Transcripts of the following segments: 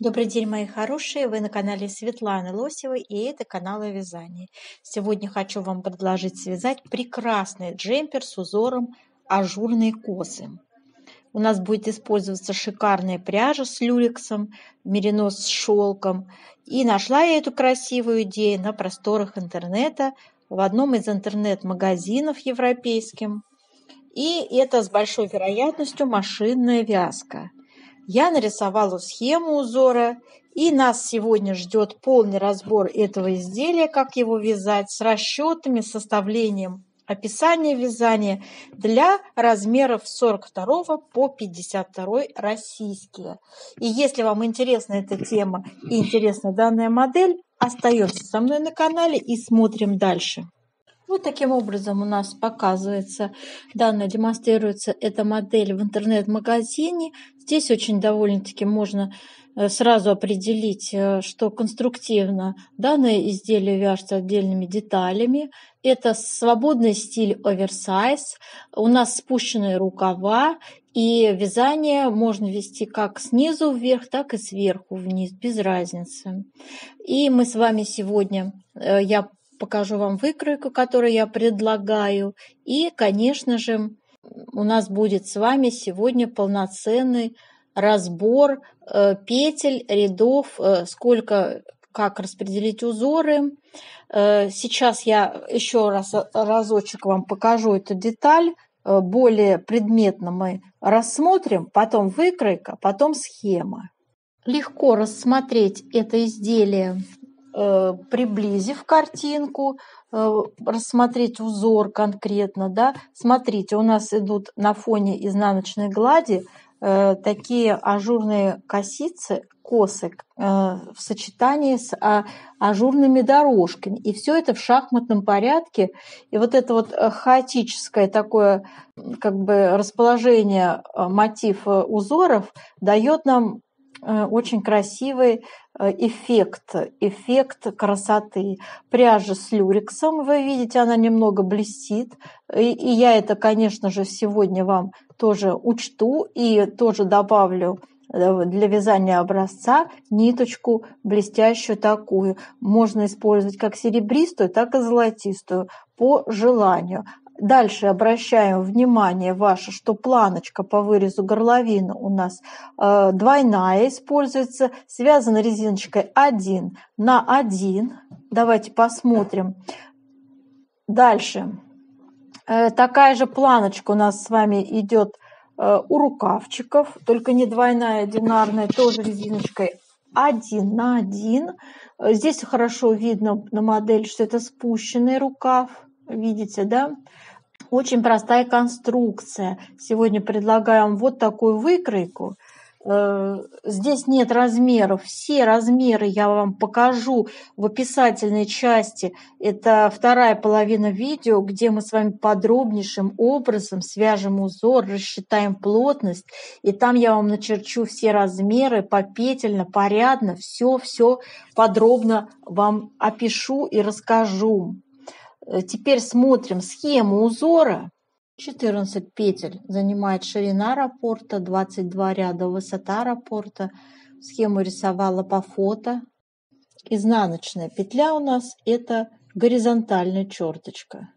Добрый день, мои хорошие! Вы на канале Светланы Лосевой, и это канал о вязании. Сегодня хочу вам предложить связать прекрасный джемпер с узором ажурные косы. У нас будет использоваться шикарная пряжа с люрексом, меринос с шелком. И нашла я эту красивую идею на просторах интернета в одном из интернет-магазинов европейским. И это с большой вероятностью машинная вязка. Я нарисовала схему узора, и нас сегодня ждет полный разбор этого изделия, как его вязать, с расчетами, составлением описания вязания для размеров 42 по 52 российские. И если вам интересна эта тема и интересна данная модель, остаемся со мной на канале и смотрим дальше. Вот таким образом у нас показывается, демонстрируется эта модель в интернет-магазине. Здесь очень довольно-таки можно сразу определить, что конструктивно данное изделие вяжется отдельными деталями. Это свободный стиль оверсайз, у нас спущенные рукава, и вязание можно вести как снизу вверх, так и сверху вниз, без разницы. И мы с вами сегодня, я покажу вам выкройку, которую я предлагаю. И, конечно же, у нас будет с вами сегодня полноценный разбор петель, рядов, как распределить узоры. Сейчас я еще разочек вам покажу эту деталь. Более предметно мы рассмотрим, потом выкройка, потом схема. Легко рассмотреть это изделие, приблизив картинку, рассмотреть узор конкретно, да. Смотрите, у нас идут на фоне изнаночной глади такие ажурные косы в сочетании с ажурными дорожками. И все это в шахматном порядке. И вот это вот хаотическое такое расположение мотив узоров дает нам очень красивый эффект красоты. Пряжа с люрексом, вы видите, она немного блестит. И я это, конечно же, сегодня вам тоже учту и тоже добавлю для вязания образца ниточку блестящую такую. Можно использовать как серебристую, так и золотистую по желанию. Дальше обращаем внимание ваше, что планочка по вырезу горловины у нас двойная используется, связана резиночкой 1 на 1. Давайте посмотрим. Дальше. Такая же планочка у нас с вами идет у рукавчиков, только не двойная, а одинарная, тоже резиночкой 1 на 1. Здесь хорошо видно на модели, что это спущенный рукав. Видите, да? Очень простая конструкция. Сегодня предлагаю вам вот такую выкройку. Здесь нет размеров. Все размеры я вам покажу в описательной части. Это вторая половина видео, где мы с вами подробнейшим образом свяжем узор, рассчитаем плотность. И там я вам начерчу все размеры попетельно, порядно. Все подробно вам опишу и расскажу. Теперь смотрим схему узора. 14 петель занимает ширина раппорта, 22 ряда высота раппорта. Схему рисовала по фото. Изнаночная петля у нас это горизонтальная черточка.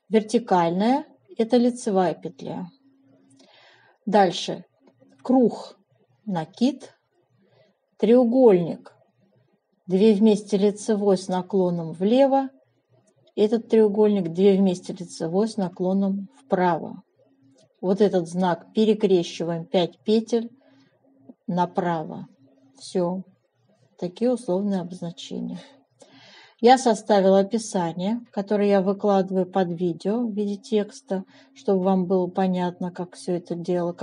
Вертикальная это лицевая петля. Дальше круг, накид, треугольник, 2 вместе лицевой с наклоном влево. Этот треугольник 2 вместе лицевой с наклоном вправо. Вот этот знак перекрещиваем 5 петель направо. Все. Такие условные обозначения. Я составила описание, которое я выкладываю под видео в виде текста, чтобы вам было понятно, как все это дело.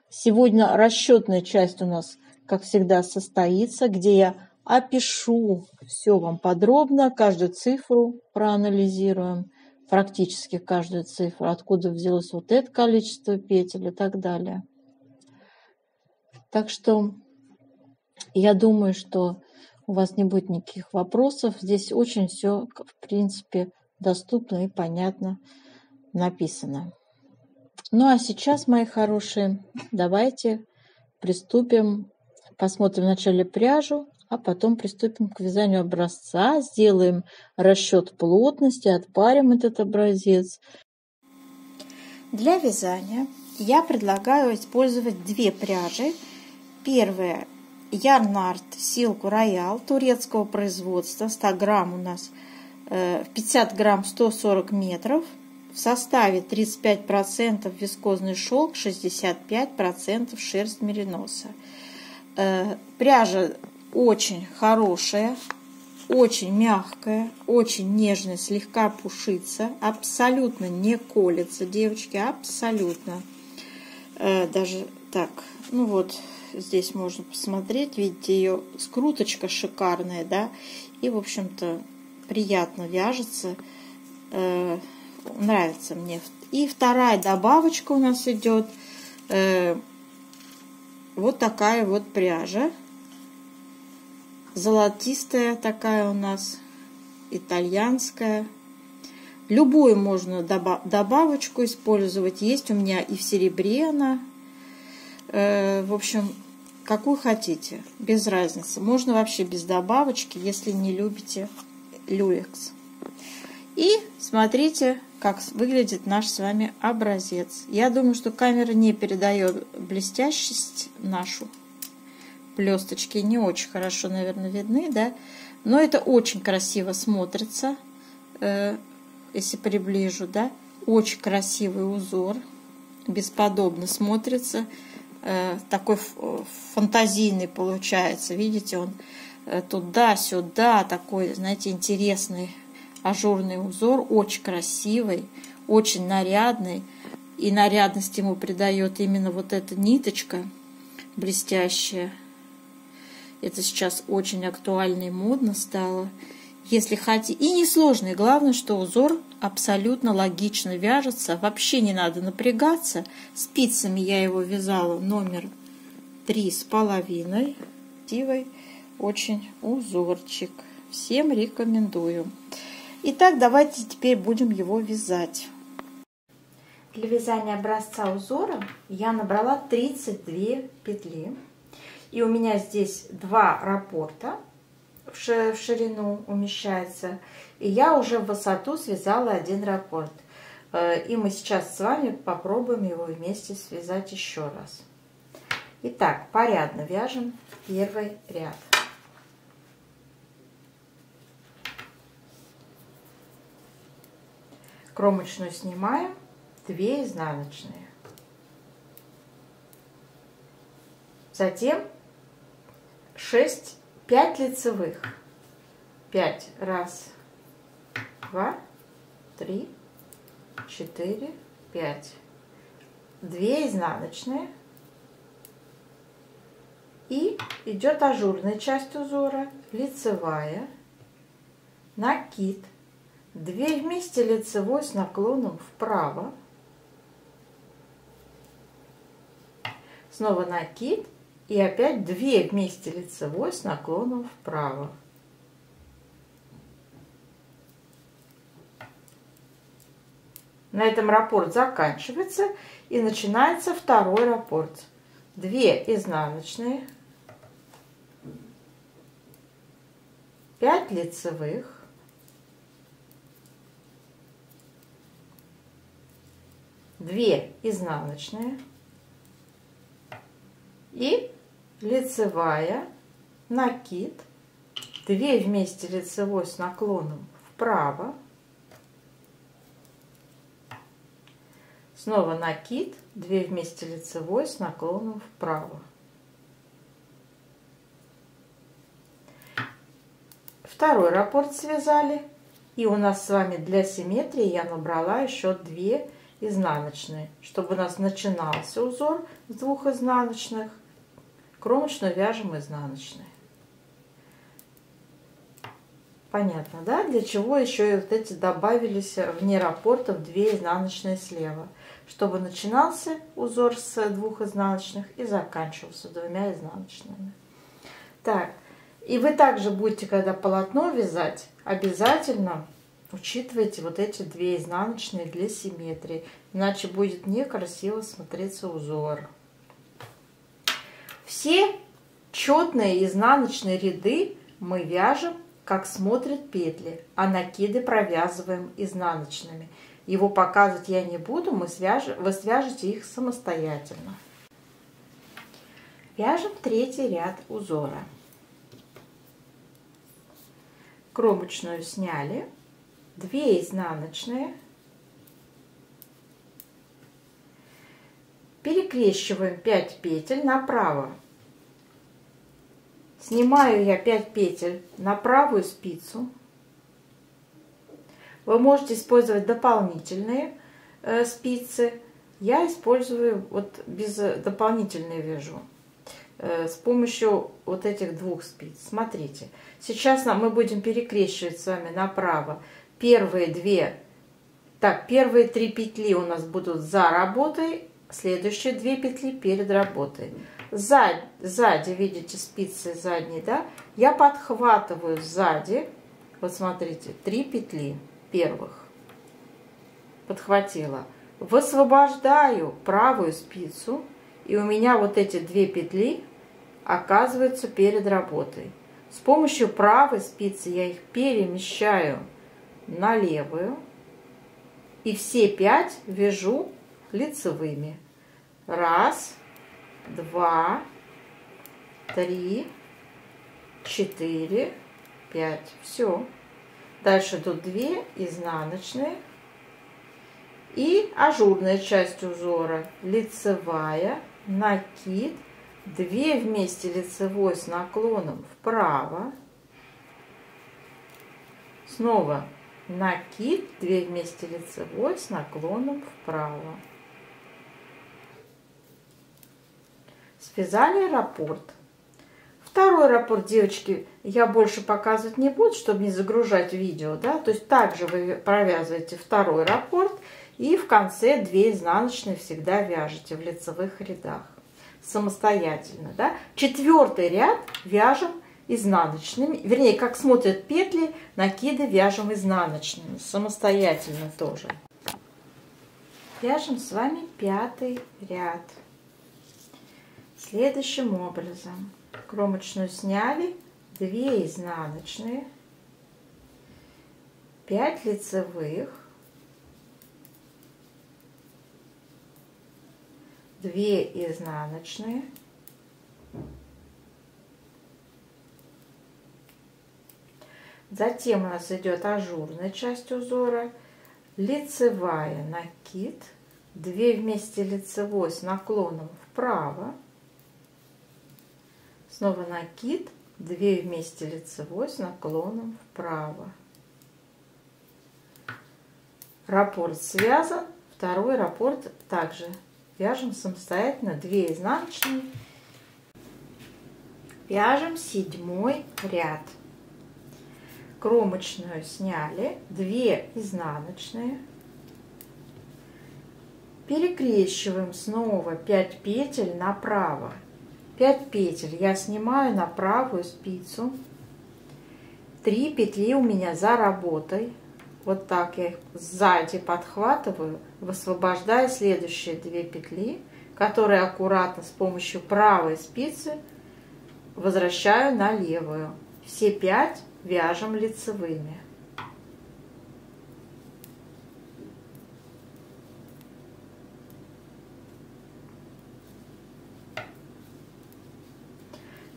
Сегодня расчетная часть у нас, как всегда, состоится, где я опишу все вам подробно, каждую цифру проанализируем, практически каждую цифру, откуда взялось вот это количество петель и так далее. Так что я думаю, что у вас не будет никаких вопросов. Здесь очень все, в принципе, доступно и понятно написано. Ну а сейчас, мои хорошие, давайте приступим Посмотрим вначале пряжу, а потом приступим к вязанию образца. Сделаем расчет плотности, отпарим этот образец. Для вязания я предлагаю использовать две пряжи. Первая Yarn-Art Silk Royal турецкого производства. 100 грамм у нас, 50 грамм 140 метров. В составе 35% вискозный шелк, 65% шерсть мериноса. Пряжа очень хорошая, очень мягкая, очень нежная, слегка пушится, абсолютно не колется, девочки, абсолютно. Даже так, ну вот здесь можно посмотреть, видите, ее скруточка шикарная, да, и, в общем-то, приятно вяжется, нравится мне. И вторая добавочка у нас идет вот такая вот пряжа, золотистая такая у нас, итальянская. Любую можно добавочку использовать. Есть у меня и в серебре она. В общем, какую хотите, без разницы. Можно вообще без добавочки, если не любите люрекс. И смотрите, как выглядит наш с вами образец. Я думаю, что камера не передает блестящесть нашу. Блесточки не очень хорошо, наверное, видны, да? Но это очень красиво смотрится, если приближу, да? Очень красивый узор, бесподобно смотрится. Такой фантазийный получается. Видите, он туда-сюда, такой, знаете, интересный ажурный узор, очень красивый, очень нарядный. И нарядность ему придает именно вот эта ниточка блестящая. Это сейчас очень актуально и модно стало. Если хотите, и несложный, главное, что узор абсолютно логично вяжется, вообще не надо напрягаться. Спицами я его вязала номер 3,5. Красивый очень узорчик. Всем рекомендую. Итак, давайте теперь будем его вязать. Для вязания образца узора я набрала 32 петли. И у меня здесь 2 раппорта в ширину умещается. И я уже в высоту связала 1 раппорт. И мы сейчас с вами попробуем его вместе связать еще раз. Итак, порядно вяжем первый ряд. Кромочную снимаем, 2 изнаночные. Затем 5 лицевых. 5. 1, 2, 3, 4, 5. 2 изнаночные. И идет ажурная часть узора, лицевая, накид. 2 вместе лицевой с наклоном вправо. Снова накид. И опять 2 вместе лицевой с наклоном вправо. На этом раппорт заканчивается и начинается второй раппорт. 2 изнаночные, 5 лицевых, 2 изнаночные и лицевая, накид, 2 вместе лицевой с наклоном вправо, снова накид, 2 вместе лицевой с наклоном вправо. Второй раппорт связали, и у нас с вами для симметрии я набрала еще 2 изнаночные, чтобы у нас начинался узор с 2 изнаночных. Кромочную вяжем изнаночной. Понятно, да? Для чего еще и вот эти добавились вне раппортов 2 изнаночные слева, чтобы начинался узор с 2 изнаночных и заканчивался 2 изнаночными. Так, и вы также будете, когда полотно вязать, обязательно учитывайте вот эти 2 изнаночные для симметрии, иначе будет некрасиво смотреться узор. Все Четные изнаночные ряды мы вяжем, как смотрят петли, а накиды провязываем изнаночными. Его показывать я не буду, вы свяжете их самостоятельно. Вяжем третий ряд узора. Кромочную сняли, 2 изнаночные, перекрещиваем 5 петель направо. Снимаю я 5 петель на правую спицу. Вы можете использовать дополнительные спицы. Я использую вот без дополнительной вяжу. С помощью вот этих 2 спиц. Смотрите, сейчас мы будем перекрещивать с вами направо. Первые 3 петли у нас будут за работой, следующие 2 петли перед работой. Сзади, видите, спицы задние, да? Я подхватываю сзади, вот смотрите, 3 петли первых. Подхватила. Высвобождаю правую спицу, и у меня вот эти 2 петли оказываются перед работой. С помощью правой спицы я их перемещаю на левую, и все 5 вяжу лицевыми. 1, 2, 3, 4, 5. Все. Дальше идут 2 изнаночные и ажурная часть узора. Лицевая, накид, 2 вместе лицевой с наклоном вправо. Снова накид, 2 вместе лицевой с наклоном вправо. Связали раппорт. Второй раппорт, девочки, я больше показывать не буду, чтобы не загружать видео, да. То есть также вы провязываете второй раппорт и в конце 2 изнаночные всегда вяжете в лицевых рядах самостоятельно, да. 4-й ряд вяжем изнаночными, вернее, как смотрят петли, накиды вяжем изнаночными самостоятельно тоже. Вяжем с вами 5-й ряд следующим образом. Кромочную сняли, 2 изнаночные, 5 лицевых, 2 изнаночные, затем у нас идет ажурная часть узора, лицевая, накид, 2 вместе лицевой с наклоном вправо, снова накид, 2 вместе лицевой с наклоном вправо. Раппорт связан, второй раппорт также вяжем самостоятельно, 2 изнаночные. Вяжем 7-й ряд. Кромочную сняли, 2 изнаночные. Перекрещиваем снова 5 петель направо. 5 петель я снимаю на правую спицу. 3 петли у меня за работой. Вот так я их сзади подхватываю, высвобождаю следующие 2 петли, которые аккуратно с помощью правой спицы возвращаю на левую. Все 5 вяжем лицевыми.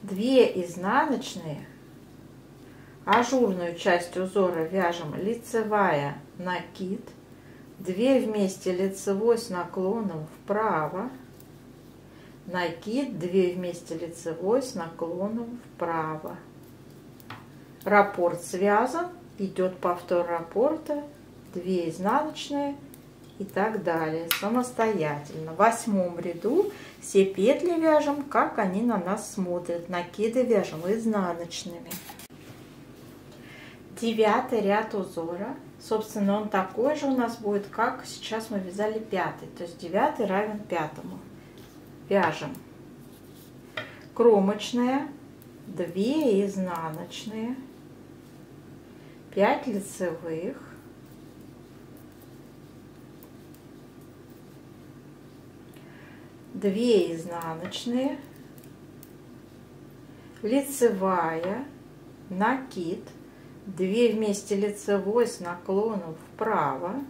Две изнаночные, ажурную часть узора вяжем лицевая, накид, 2 вместе лицевой с наклоном вправо, накид, 2 вместе лицевой с наклоном вправо. Раппорт связан, идет повтор раппорта, 2 изнаночные и так далее самостоятельно. В 8 ряду все петли вяжем, как они на нас смотрят. Накиды вяжем изнаночными. 9 ряд узора. Собственно, он такой же у нас будет, как сейчас мы вязали 5. То есть 9 равен 5. Вяжем кромочная, 2 изнаночные, 5 лицевых, 2 изнаночные, лицевая, накид, 2 вместе лицевой с наклоном вправо,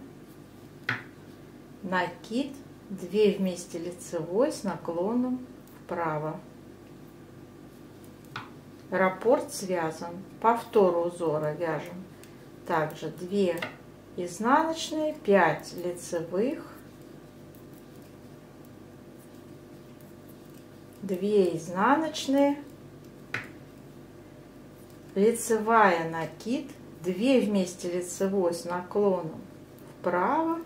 накид, 2 вместе лицевой с наклоном вправо. Раппорт связан. Повтор узора вяжем также 2 изнаночные, 5 лицевых, 2 изнаночные, лицевая, накид, 2 вместе лицевой с наклоном вправо,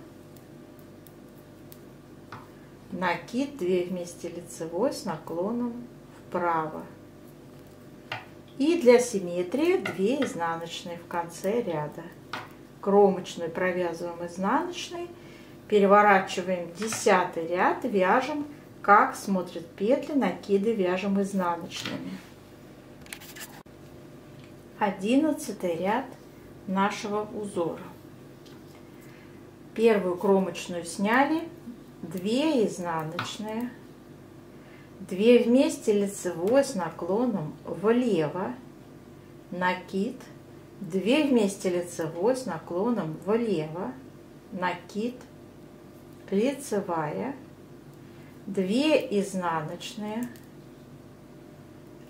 накид, 2 вместе лицевой с наклоном вправо. И для симметрии 2 изнаночные в конце ряда. Кромочную провязываем изнаночной, переворачиваем 10 ряд, вяжем, как смотрят петли, накиды вяжем изнаночными. 11 ряд нашего узора. Первую кромочную сняли, 2 изнаночные, 2 вместе лицевой с наклоном влево, накид, 2 вместе лицевой с наклоном влево, накид, лицевая, 2 изнаночные,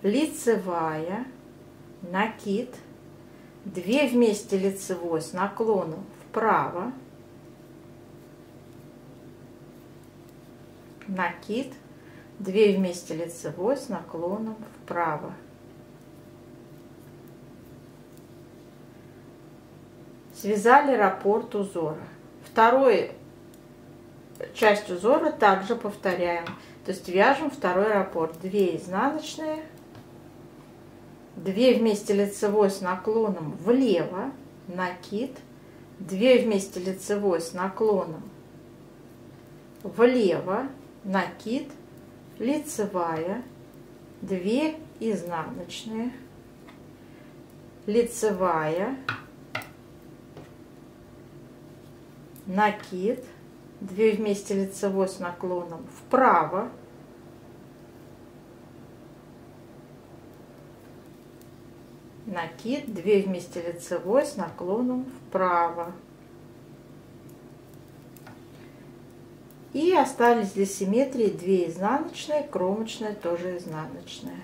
лицевая, накид, 2 вместе лицевой с наклоном вправо, накид, 2 вместе лицевой с наклоном вправо. Связали раппорт узора. Вторую часть узора также повторяем. То есть вяжем второй раппорт. 2 изнаночные, 2 вместе лицевой с наклоном влево, накид, 2 вместе лицевой с наклоном влево, накид, лицевая, 2 изнаночные, лицевая, накид, 2 вместе лицевой с наклоном вправо, накид, 2 вместе лицевой с наклоном вправо. И остались для симметрии 2 изнаночные, кромочная тоже изнаночная.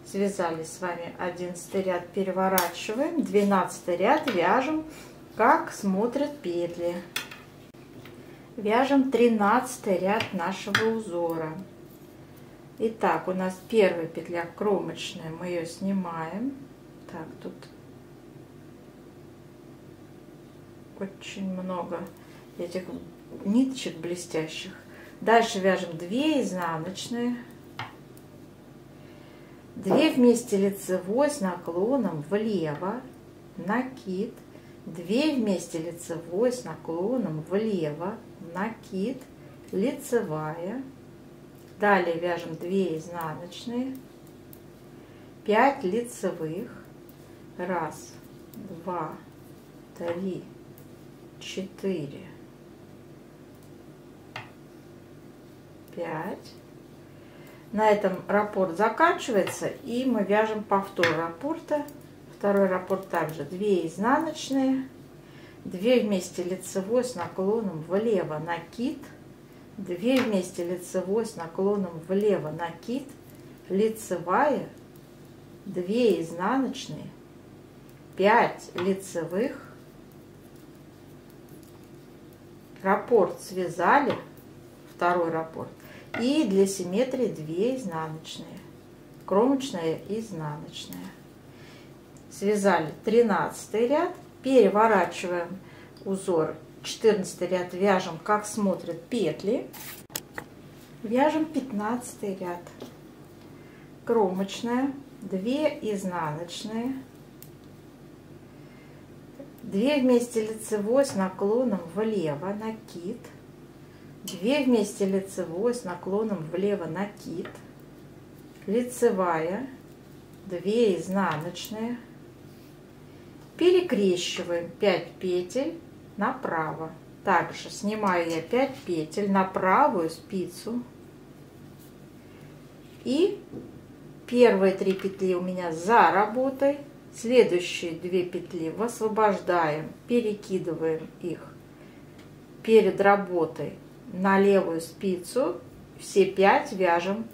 Связали с вами 11 ряд, переворачиваем, 12 ряд вяжем, как смотрят петли. Вяжем 13 ряд нашего узора. Итак, у нас первая петля кромочная, мы ее снимаем. Так, тут очень много этих ниточек блестящих. Дальше вяжем 2 изнаночные, 2 вместе лицевой с наклоном влево, накид, 2 вместе лицевой с наклоном влево, накид, лицевая. Далее вяжем 2 изнаночные, 5 лицевых, 1, 2, 3, 4, 5. На этом раппорт заканчивается, и мы вяжем повтор раппорта. Второй раппорт также 2 изнаночные, 2 вместе лицевой с наклоном влево, накид, 2 вместе лицевой с наклоном влево, накид, лицевая, 2 изнаночные, 5 лицевых, раппорт связали, второй раппорт, и для симметрии 2 изнаночные, кромочная и изнаночная. Связали 13 ряд, переворачиваем узор, 14 ряд вяжем, как смотрят петли, вяжем 15 ряд, кромочная, 2 изнаночные, 2 вместе лицевой с наклоном влево, накид, 2 вместе лицевой с наклоном влево, накид, лицевая, 2 изнаночные, перекрещиваем 5 петель направо. Также снимаю я 5 петель на правую спицу и Первые 3 петли у меня за работой, следующие 2 петли высвобождаем, перекидываем их перед работой на левую спицу, все 5 вяжем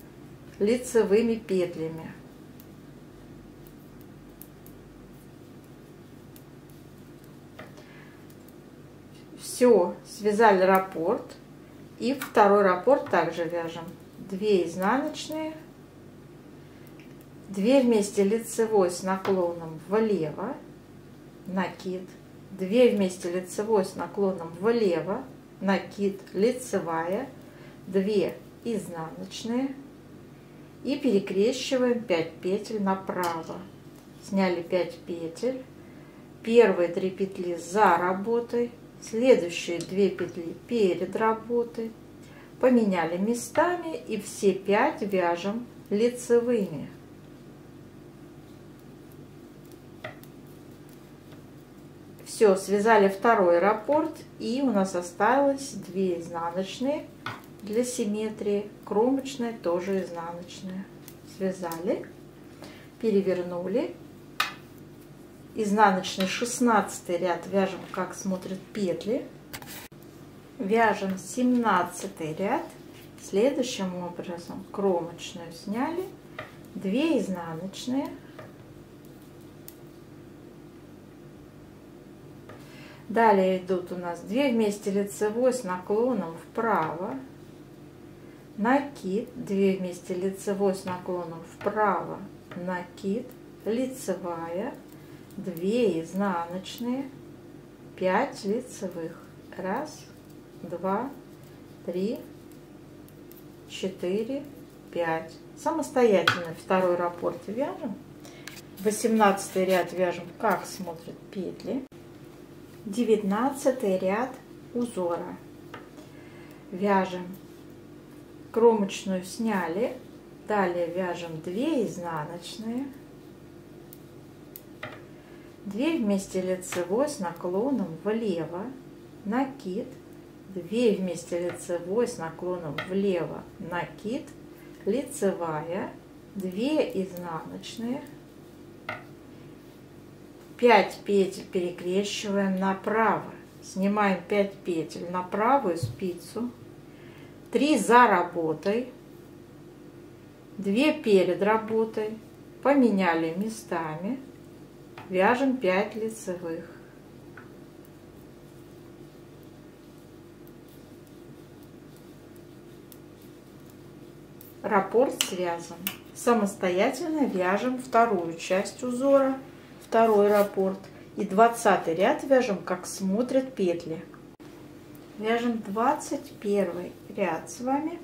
лицевыми петлями. Все, связали раппорт, и второй раппорт также вяжем 2 изнаночные, 2 вместе лицевой с наклоном влево, накид, 2 вместе лицевой с наклоном влево, накид, лицевая, 2 изнаночные и перекрещиваем 5 петель направо. Сняли 5 петель, первые 3 петли за работой, следующие 2 петли перед работой, поменяли местами и все 5 вяжем лицевыми. Все, связали второй раппорт, и у нас осталось 2 изнаночные для симметрии, кромочная тоже изнаночная. Связали, перевернули, изнаночный 16 ряд вяжем, как смотрят петли, вяжем 17 ряд следующим образом: кромочную сняли, 2 изнаночные. Далее идут у нас 2 вместе лицевой с наклоном вправо, накид, 2 вместе лицевой с наклоном вправо, накид, лицевая, 2 изнаночные, 5 лицевых. 1, 2, 3, 4, 5. Самостоятельно второй раппорт вяжем. 18 ряд вяжем, как смотрят петли. 19 ряд узора. Вяжем, кромочную сняли, далее вяжем 2 изнаночные, 2 вместе лицевой с наклоном влево, накид, 2 вместе лицевой с наклоном влево, накид, лицевая, 2 изнаночные, 5 петель перекрещиваем направо, снимаем 5 петель на правую спицу, 3 за работой, 2 перед работой, поменяли местами, вяжем 5 лицевых. Раппорт связан. Самостоятельно вяжем вторую часть узора, второй раппорт, и 20 ряд вяжем, как смотрят петли. Вяжем 21 ряд с вами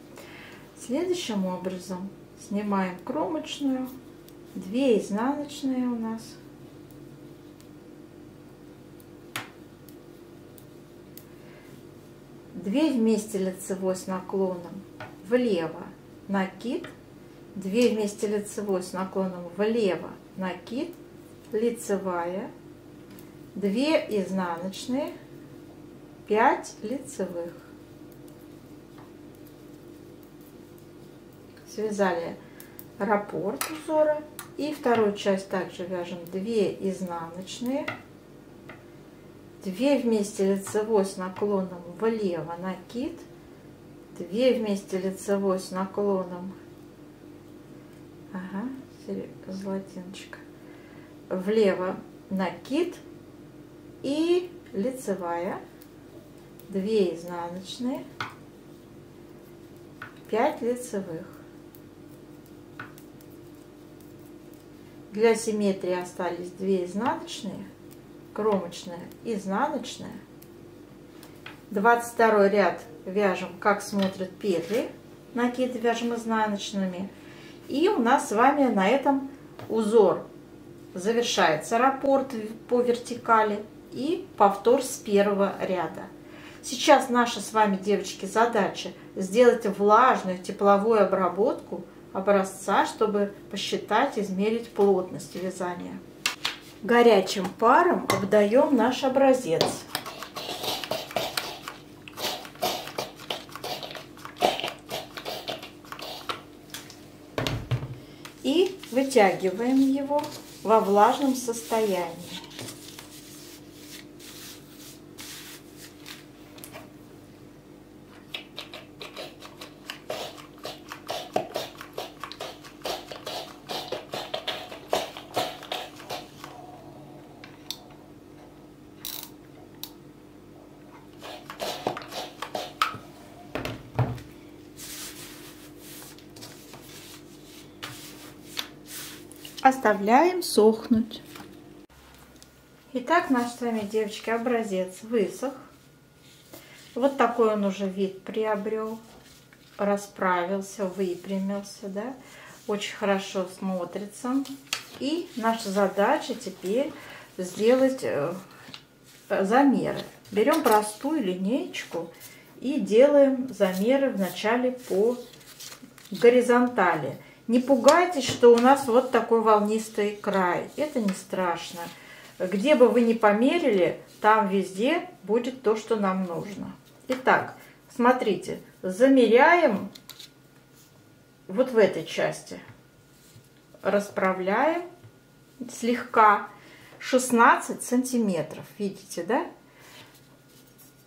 следующим образом: снимаем кромочную, 2 изнаночные у нас, две вместе лицевой с наклоном влево, накид, 2 вместе лицевой с наклоном влево, накид, лицевая, 2 изнаночные, 5 лицевых. Связали раппорт узора, и вторую часть также вяжем 2 изнаночные, 2 вместе лицевой с наклоном влево, накид, 2 вместе лицевой с наклоном, золотиночка, влево, накид и лицевая, 2 изнаночные, 5 лицевых. Для симметрии остались 2 изнаночные, кромочная, изнаночная. 22 ряд вяжем, как смотрят петли, накид вяжем изнаночными. И у нас с вами на этом узор завершается, раппорт по вертикали, и повтор с первого ряда. Сейчас наша с вами, девочки, задача сделать влажную тепловую обработку образца, чтобы посчитать, измерить плотность вязания. Горячим паром обдаем наш образец. И вытягиваем его во влажном состоянии. Оставляем сохнуть. Итак, наш с вами, девочки, образец высох. Вот такой он уже вид приобрел. Расправился, выпрямился, да? Очень хорошо смотрится. И наша задача теперь сделать замеры. Берем простую линеечку и делаем замеры вначале по горизонтали. Не пугайтесь, что у нас вот такой волнистый край. Это не страшно. Где бы вы ни померили, там везде будет то, что нам нужно. Итак, смотрите, замеряем вот в этой части. Расправляем слегка 16 сантиметров. Видите, да?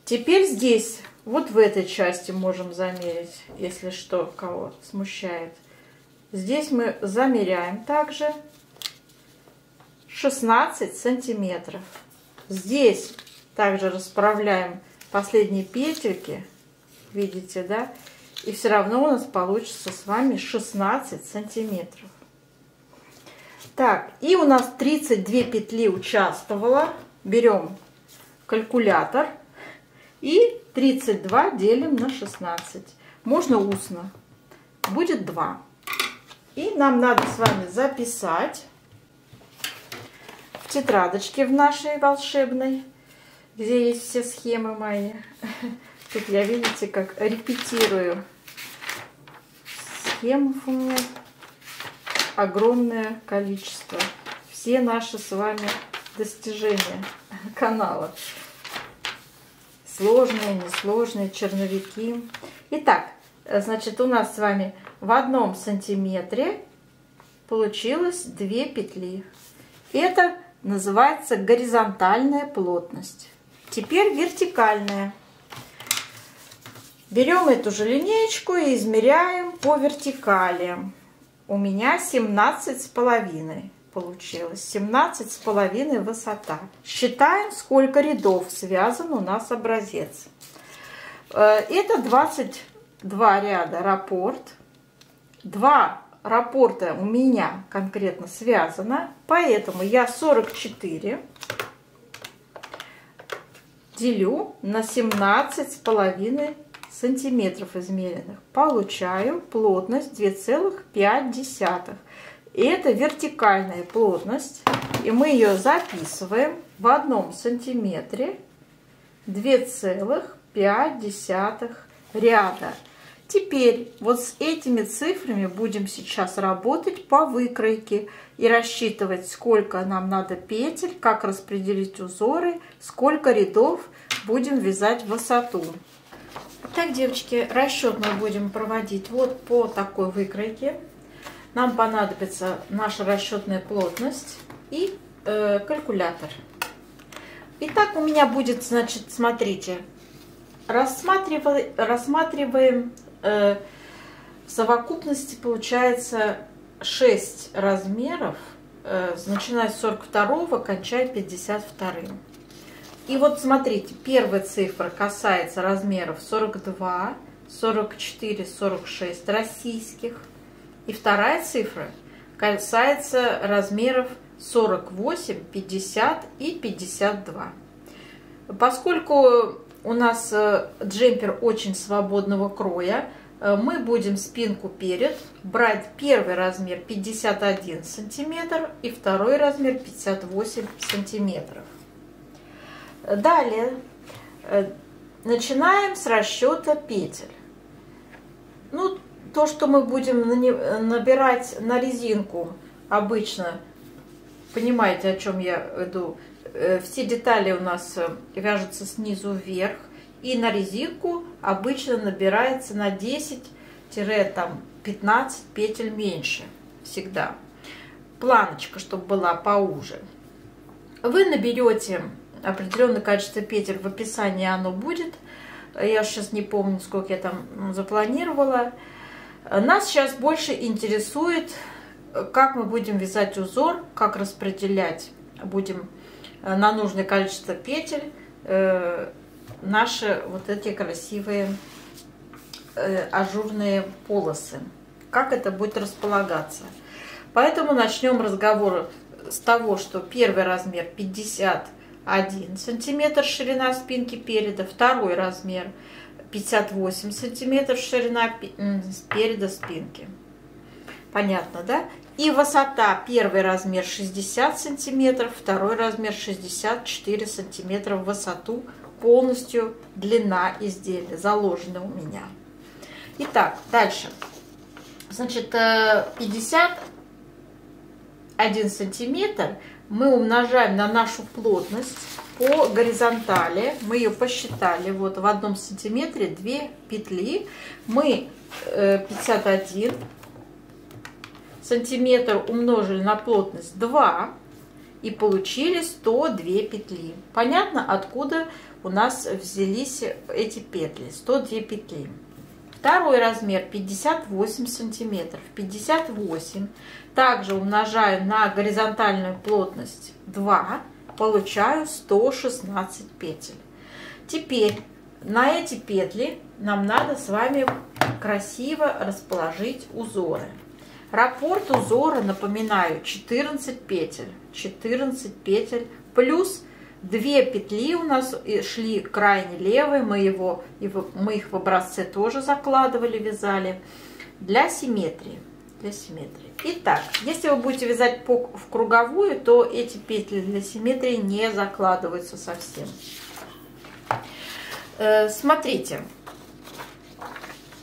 Теперь здесь, вот в этой части можем замерить, если что, кого смущает. Здесь мы замеряем также 16 сантиметров. Здесь также расправляем последние петельки. Видите, да? И все равно у нас получится с вами 16 сантиметров. Так, и у нас 32 петли участвовало. Берем калькулятор и 32 делим на 16. Можно устно. Будет 2. И нам надо с вами записать в тетрадочке в нашей волшебной, где есть все схемы мои. Тут я, видите, как репетирую. Схем у меня огромное количество. Все наши с вами достижения канала. Сложные, несложные, черновики. Итак, значит, у нас с вами в 1 сантиметре получилось 2 петли. Это называется горизонтальная плотность. Теперь вертикальная. Берем эту же линеечку и измеряем по вертикали. У меня 17,5 получилось. 17,5 высота. Считаем, сколько рядов связан у нас образец. Это 22 ряда раппорт. 2 раппорта у меня конкретно связано, поэтому я 44 делю на 17,5 сантиметров измеренных. Получаю плотность 2,5. И это вертикальная плотность. И мы ее записываем в 1 сантиметре 2,5 ряда. Теперь вот с этими цифрами будем сейчас работать по выкройке и рассчитывать, сколько нам надо петель, как распределить узоры, сколько рядов будем вязать в высоту. Так, девочки, расчет мы будем проводить вот по такой выкройке. Нам понадобится наша расчетная плотность и калькулятор. Итак, у меня будет, значит, смотрите, рассматриваем в совокупности получается 6 размеров, начиная с 42, кончая 52. И вот смотрите, первая цифра касается размеров 42, 44, 46 российских. И вторая цифра касается размеров 48, 50 и 52. Поскольку у нас джемпер очень свободного кроя, мы будем спинку перед брать первый размер 51 сантиметр и второй размер 58 сантиметров. Далее начинаем с расчета петель. Ну, то, что мы будем набирать на резинку, обычно, понимаете, о чем я иду, все детали у нас вяжутся снизу вверх, и на резинку обычно набирается на 10-15 петель меньше всегда. планочка, чтобы была поуже. Вы наберете определенное количество петель, в описании оно будет. Я сейчас не помню, сколько я там запланировала. Нас сейчас больше интересует, как мы будем вязать узор, как распределять будем на нужное количество петель наши вот эти красивые ажурные полосы. Как это будет располагаться. Поэтому начнем разговор с того, что первый размер 51 сантиметр ширина спинки переда, второй размер 58 сантиметров ширина переда спинки. Понятно, да? И высота: первый размер 60 сантиметров, второй размер 64 сантиметра в высоту, полностью длина изделия заложена у меня. Итак, дальше. Значит, 51 сантиметр мы умножаем на нашу плотность по горизонтали. Мы ее посчитали. Вот в одном сантиметре 2 петли. Мы 51 сантиметр умножили на плотность 2 и получили 102 петли. Понятно, откуда у нас взялись эти петли? 102 петли. Второй размер 58 сантиметров. 58 также умножаю на горизонтальную плотность 2, получаю 116 петель. Теперь на эти петли нам надо с вами красиво расположить узоры. Раппорт узора, напоминаю, 14 петель. 14 петель плюс 2 петли у нас шли крайне левые, мы их в образце тоже закладывали, вязали для симметрии. Итак, если вы будете вязать в круговую, то эти петли для симметрии не закладываются совсем. Смотрите,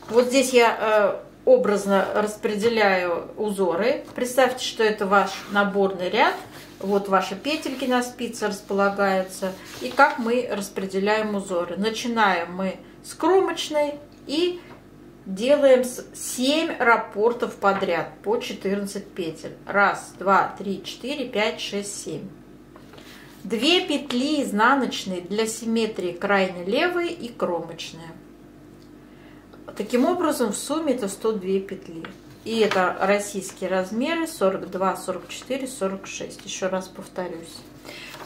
вот здесь я образно распределяю узоры. Представьте, что это ваш наборный ряд. Вот ваши петельки на спице располагаются. И как мы распределяем узоры. Начинаем мы с кромочной и делаем 7 раппортов подряд по 14 петель. 1, 2, 3, 4, 5, 6, 7. 2 петли изнаночные для симметрии крайне левые и кромочные. Таким образом, в сумме это 102 петли. И это российские размеры 42, 44, 46. Еще раз повторюсь.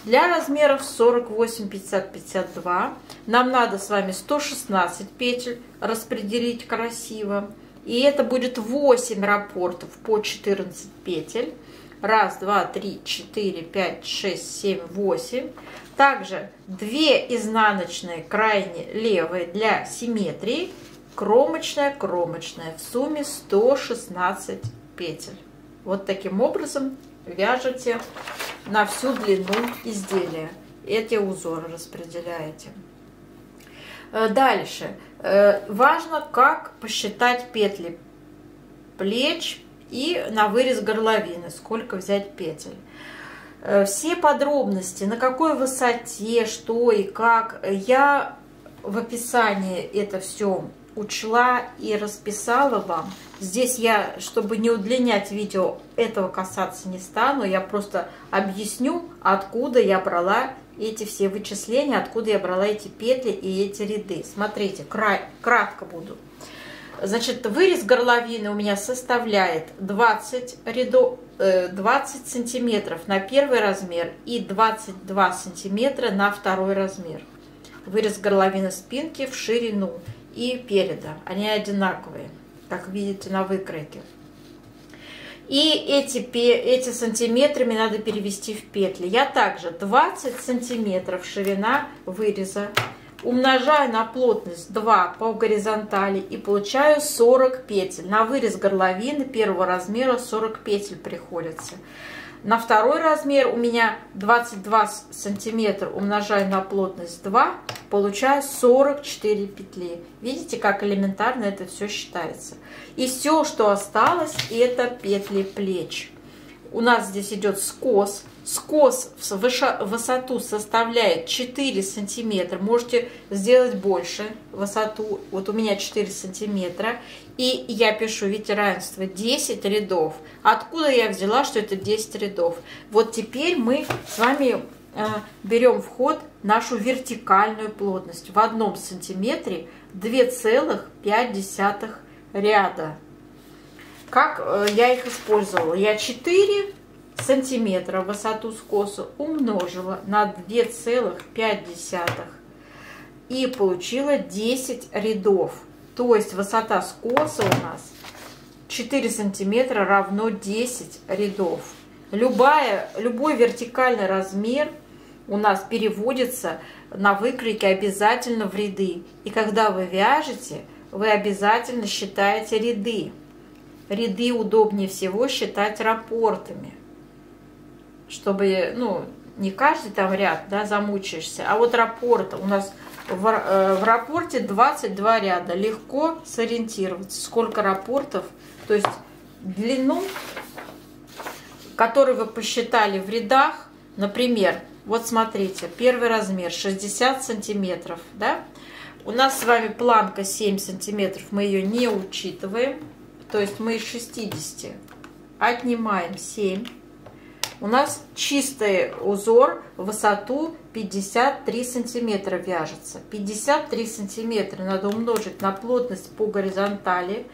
Для размеров 48, 50, 52 нам надо с вами 116 петель распределить красиво. И это будет 8 раппортов по 14 петель. 1, 2, 3, 4, 5, 6, 7, 8. Также 2 изнаночные крайне левые для симметрии. Кромочная, в сумме 116 петель. Вот таким образом вяжете на всю длину изделия. Эти узоры распределяете. Дальше. Важно, как посчитать петли плеч и на вырез горловины, сколько взять петель. Все подробности, на какой высоте, что и как, я в описании это все учла и расписала вам. Здесь я, чтобы не удлинять видео, этого касаться не стану. Я просто объясню, откуда я брала эти все вычисления, откуда я брала эти петли и эти ряды. Смотрите, кратко буду. Значит, вырез горловины у меня составляет 20 сантиметров на первый размер и 22 сантиметра на второй размер. Вырез горловины спинки в ширину и переда. Они одинаковые, как видите на выкройке. И эти сантиметры мне надо перевести в петли. Я также 20 сантиметров ширина выреза умножаю на плотность 2 по горизонтали и получаю 40 петель. На вырез горловины первого размера 40 петель приходится. На второй размер у меня 22 сантиметра умножаю на плотность 2, получаю 44 петли. Видите, как элементарно это все считается. И все, что осталось, это петли плеч. у нас здесь идет скос. Скос в высоту составляет 4 сантиметра. Можете сделать больше высоту. Вот у меня 4 сантиметра. И я пишу, видите, равенство 10 рядов. Откуда я взяла, что это 10 рядов? Вот теперь мы с вами берем в ход нашу вертикальную плотность. В 1 сантиметре 2,5 ряда. Как я их использовала? Я 4 сантиметра высоту скоса умножила на 2,5 и получила 10 рядов. То есть высота скоса у нас 4 сантиметра равно 10 рядов. Любой вертикальный размер у нас переводится на выкройке обязательно в ряды. И когда вы вяжете, вы обязательно считаете ряды. Ряды удобнее всего считать раппортами, чтобы, ну, не каждый там ряд, да, замучаешься, а вот раппорт. У нас в раппорте 22 ряда. Легко сориентироваться, сколько раппортов, то есть длину, которую вы посчитали в рядах. Например, вот смотрите, первый размер 60 сантиметров, да? У нас с вами планка 7 сантиметров, мы ее не учитываем. То есть мы из 60 отнимаем 7. У нас чистый узор в высоту 53 сантиметра вяжется. 53 сантиметра надо умножить на плотность по горизонтали,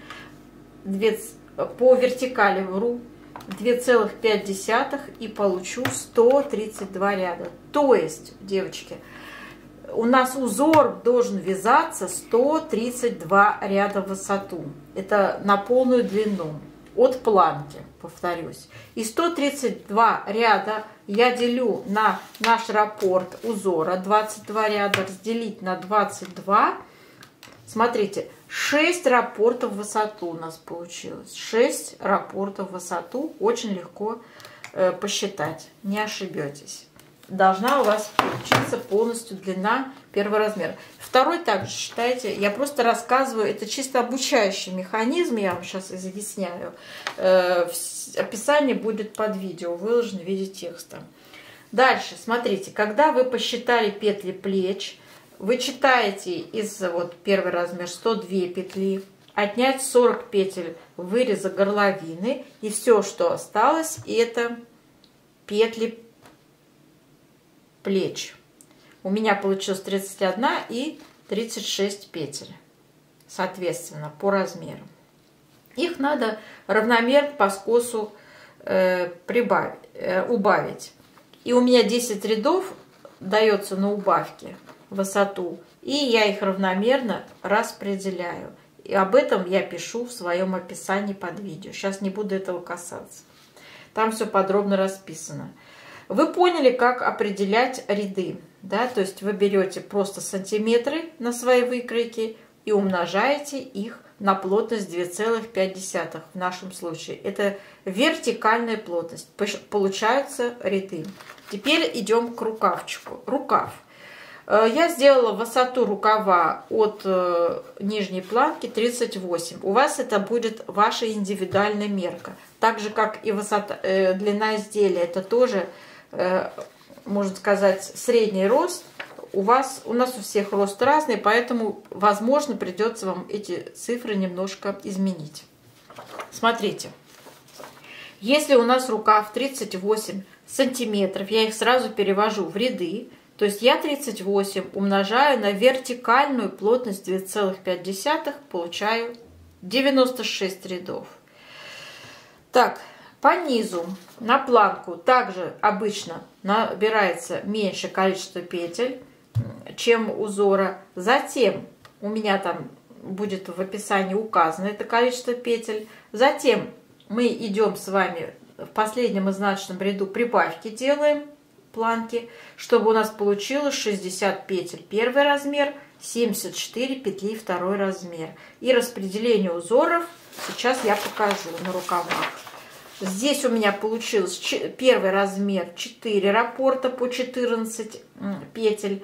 по вертикали вру, 2,5 и получу 132 ряда. То есть, девочки, у нас узор должен вязаться 132 ряда в высоту. Это на полную длину от планки, повторюсь. И 132 ряда я делю на наш раппорт узора 22 ряда, разделить на 22. Смотрите, 6 раппортов в высоту у нас получилось. 6 раппортов в высоту. Очень легко посчитать, не ошибетесь. Должна у вас получиться полностью длина первого размера. Второй также считайте, я просто рассказываю, это чисто обучающий механизм, я вам сейчас изъясняю. Описание будет под видео, выложено в виде текста. Дальше, смотрите, когда вы посчитали петли плеч, вы читаете из вот первый размер 102 петли, отнять 40 петель выреза горловины, и все, что осталось, это петли плеч. У меня получилось 31 и 36 петель, соответственно, по размеру. Их надо равномерно по скосу убавить. И у меня 10 рядов дается на убавке высоту, и я их равномерно распределяю. И об этом я пишу в своем описании под видео. Сейчас не буду этого касаться. Там все подробно расписано. Вы поняли, как определять ряды, да? То есть вы берете просто сантиметры на свои выкройки и умножаете их на плотность 2,5 в нашем случае. Это вертикальная плотность. Получаются ряды. Теперь идем к рукавчику. Рукав. Я сделала высоту рукава от нижней планки 38. У вас это будет ваша индивидуальная мерка. Так же, как и высота, длина изделия. Это тоже, можно сказать, средний рост. У нас у всех рост разный, поэтому, возможно, придется вам эти цифры немножко изменить. Смотрите. Если у нас рукав 38 сантиметров, я их сразу перевожу в ряды. То есть я 38 умножаю на вертикальную плотность 2,5, получаю 96 рядов. Так, по низу на планку также обычно набирается меньшее количество петель, чем узора. Затем у меня там будет в описании указано это количество петель. Затем мы идем с вами в последнем изнаночном ряду, прибавки делаем планки, чтобы у нас получилось 60 петель первый размер, 74 петли второй размер. И распределение узоров сейчас я покажу на рукавах. Здесь у меня получилось первый размер 4 раппорта по 14 петель,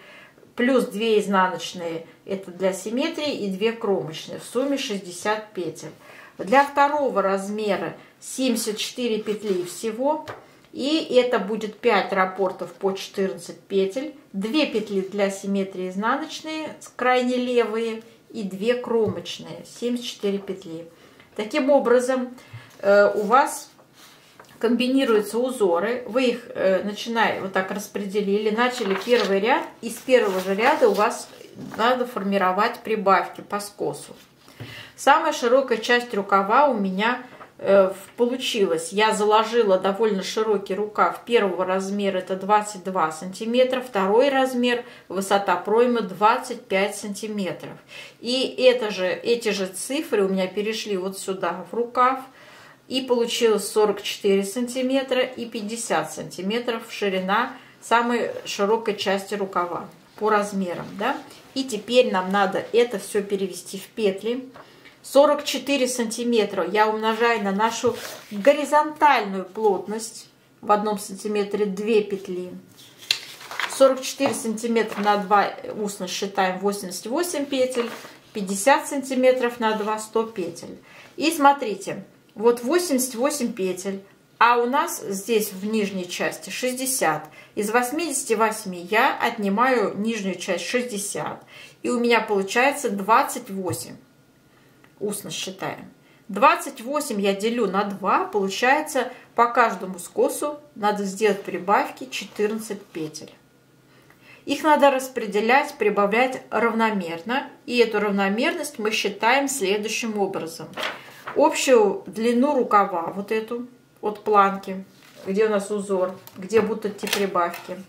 плюс 2 изнаночные, это для симметрии, и 2 кромочные, в сумме 60 петель. Для второго размера 74 петли всего. И это будет 5 раппортов по 14 петель, 2 петли для симметрии изнаночные, крайне левые, и 2 кромочные, 74 петли. Таким образом, у вас комбинируются узоры, вы их начинаете вот так распределили, начали первый ряд, и с первого же ряда у вас надо формировать прибавки по скосу. Самая широкая часть рукава у меня получилось. Я заложила довольно широкий рукав первого размера, это 22 сантиметра, второй размер, высота проймы 25 сантиметров. И эти же цифры у меня перешли вот сюда в рукав, и получилось 44 сантиметра и 50 сантиметров ширина самой широкой части рукава по размерам, да? И теперь нам надо это все перевести в петли. 44 сантиметра я умножаю на нашу горизонтальную плотность. В 1 сантиметре 2 петли. 44 сантиметра на 2 устно считаем 88 петель. 50 сантиметров на 2 100 петель. И смотрите, вот 88 петель. А у нас здесь в нижней части 60. Из 88 я отнимаю нижнюю часть 60. И у меня получается 28. Устно считаем. 28 я делю на 2, получается по каждому скосу надо сделать прибавки 14 петель. Их надо распределять, прибавлять равномерно. И эту равномерность мы считаем следующим образом. Общую длину рукава, вот эту, от планки, где у нас узор, где будут идти прибавки.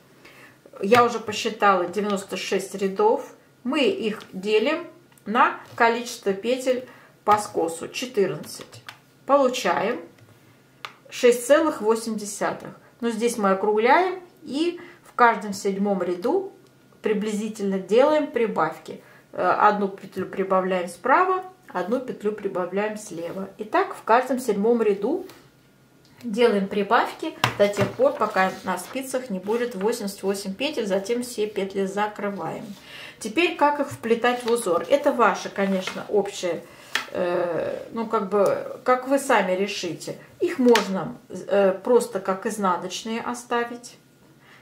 Я уже посчитала 96 рядов. Мы их делим на количество петель по скосу 14. Получаем 6,8. Но здесь мы округляем и в каждом 7 ряду приблизительно делаем прибавки. Одну петлю прибавляем справа, одну петлю прибавляем слева. И так в каждом 7 ряду делаем прибавки до тех пор, пока на спицах не будет 88 петель, затем все петли закрываем. Теперь как их вплетать в узор? Это ваше, конечно, общее, ну как вы сами решите. Их можно просто как изнаночные оставить,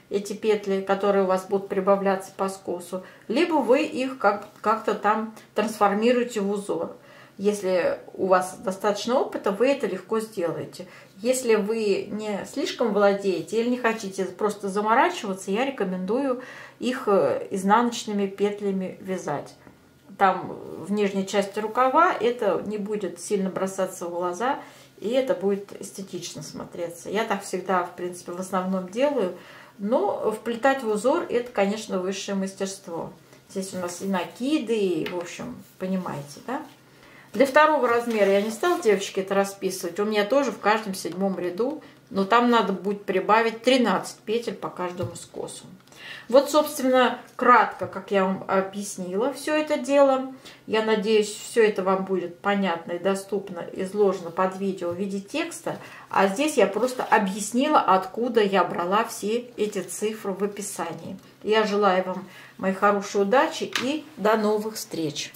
эти петли, которые у вас будут прибавляться по скосу, либо вы их как-то там трансформируете в узор. Если у вас достаточно опыта, вы это легко сделаете. Если вы не слишком владеете или не хотите просто заморачиваться, я рекомендую их изнаночными петлями вязать. Там в нижней части рукава это не будет сильно бросаться в глаза, и это будет эстетично смотреться. Я так всегда, в принципе, в основном делаю, но вплетать в узор это, конечно, высшее мастерство. Здесь у нас и накиды, и, в общем, понимаете, да? Для второго размера я не стала, девочки, это расписывать. У меня тоже в каждом 7 ряду, но там надо будет прибавить 13 петель по каждому скосу. Вот, собственно, кратко, как я вам объяснила все это дело. Я надеюсь, все это вам будет понятно и доступно, изложено под видео в виде текста. А здесь я просто объяснила, откуда я брала все эти цифры в описании. Я желаю вам, мои хорошие, удачи и до новых встреч!